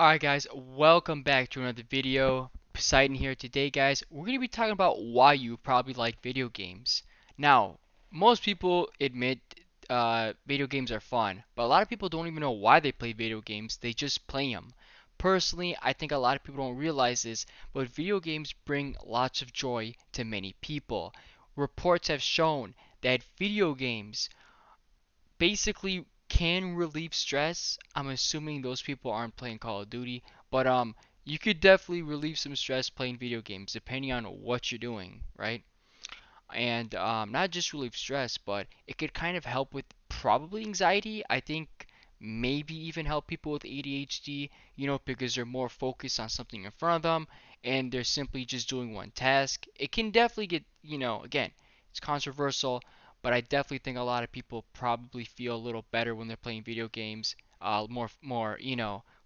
Alright guys, welcome back to another video. Poseidon here. Today guys, we're going to be talking about why you probably like video games. Now, most people admit video games are fun, but a lot of people don't even know why they play video games, they just play them. Personally, I think a lot of people don't realize this, but video games bring lots of joy to many people. Reports have shown that video games basically can relieve stress. I'm assuming those people aren't playing Call of Duty, but you could definitely relieve some stress playing video games depending on what you're doing, right? And not just relieve stress, but it could kind of help with probably anxiety. I think maybe even help people with ADHD, because they're more focused on something in front of them and they're simply just doing one task. It can definitely get, again, it's controversial, but I definitely think a lot of people probably feel a little better when they're playing video games, more,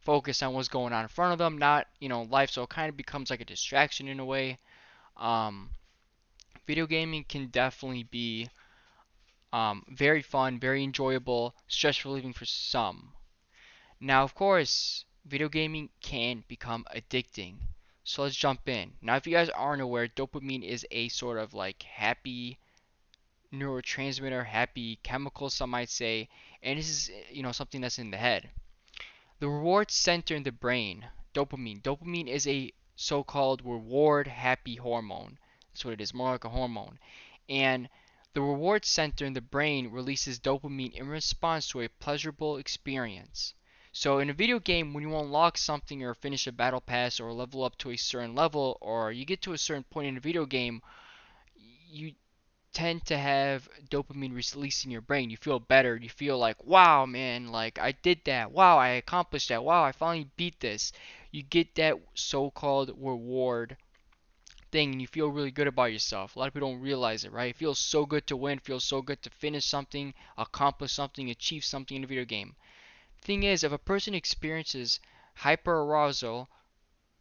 focused on what's going on in front of them, not, life. So it kind of becomes like a distraction in a way. Um, Video gaming can definitely be very fun, very enjoyable, stress relieving for some. Now, of course, video gaming can become addicting. So let's jump in. Now, if you guys aren't aware, dopamine is a sort of like happy neurotransmitter, happy chemical, some might say, and this is, something that's in the head. The reward center in the brain, dopamine. Dopamine is a so-called reward happy hormone. That's what it is, more like a hormone. And the reward center in the brain releases dopamine in response to a pleasurable experience. So in a video game, when you unlock something or finish a battle pass or level up to a certain level or you get to a certain point in a video game, you tend to have dopamine released in your brain. You feel better. You feel like, wow, man, like I did that. Wow, I accomplished that. Wow, I finally beat this. You get that so-called reward thing and you feel really good about yourself. A lot of people don't realize it, right? It feels so good to win, it feels so good to finish something, accomplish something, achieve something in a video game. Thing is, if a person experiences hyperarousal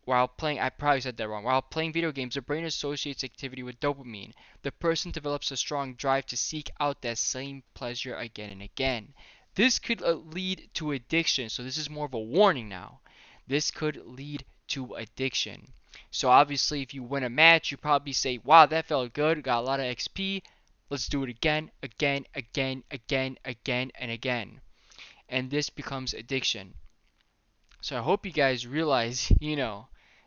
while playing, I probably said that wrong. While playing video games, the brain associates activity with dopamine. The person develops a strong drive to seek out that same pleasure again and again. This could lead to addiction. So this is more of a warning now. This could lead to addiction. So obviously, if you win a match, you probably say, "Wow, that felt good. Got a lot of XP. Let's do it again, again, again, again, again, and again." And this becomes addiction. So I hope you guys realize,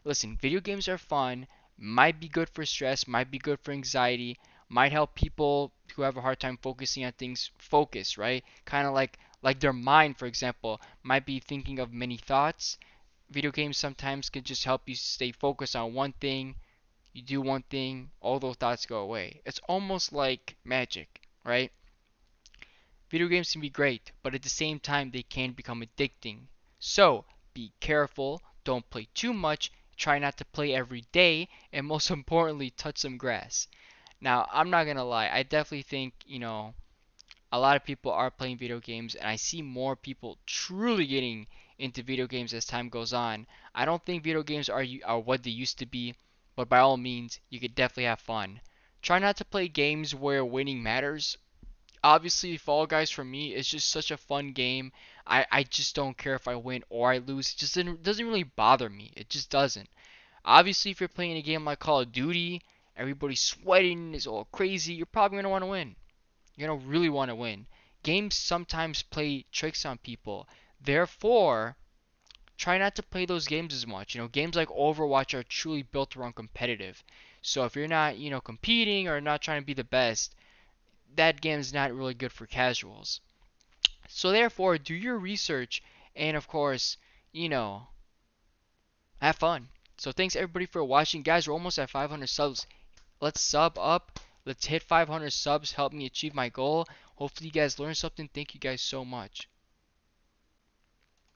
listen, video games are fun, might be good for stress, might be good for anxiety, might help people who have a hard time focusing on things focus, right? Kind of like their mind, for example, might be thinking of many thoughts. Video games sometimes can just help you stay focused on one thing. You do one thing, all those thoughts go away. It's almost like magic, right? Video games can be great, but at the same time, they can become addicting. So, be careful, don't play too much, try not to play every day, and most importantly, touch some grass. Now, I'm not gonna lie, I definitely think, a lot of people are playing video games, and I see more people truly getting into video games as time goes on. I don't think video games are what they used to be, but by all means, you could definitely have fun. Try not to play games where winning matters. Obviously, Fall Guys for me is just such a fun game. I just don't care if I win or I lose. It just doesn't really bother me. It just doesn't. Obviously, if you're playing a game like Call of Duty, everybody's sweating, is all crazy, you're probably gonna want to win. You're gonna really want to win. Games sometimes play tricks on people. Therefore, try not to play those games as much. Games like Overwatch are truly built around competitive. So if you're not, competing or not trying to be the best, that game is not really good for casuals. So therefore, do your research and of course, you know, have fun. So thanks everybody for watching. Guys, we're almost at 500 subs. Let's sub up. Let's hit 500 subs. Help me achieve my goal. Hopefully you guys learned something. Thank you guys so much.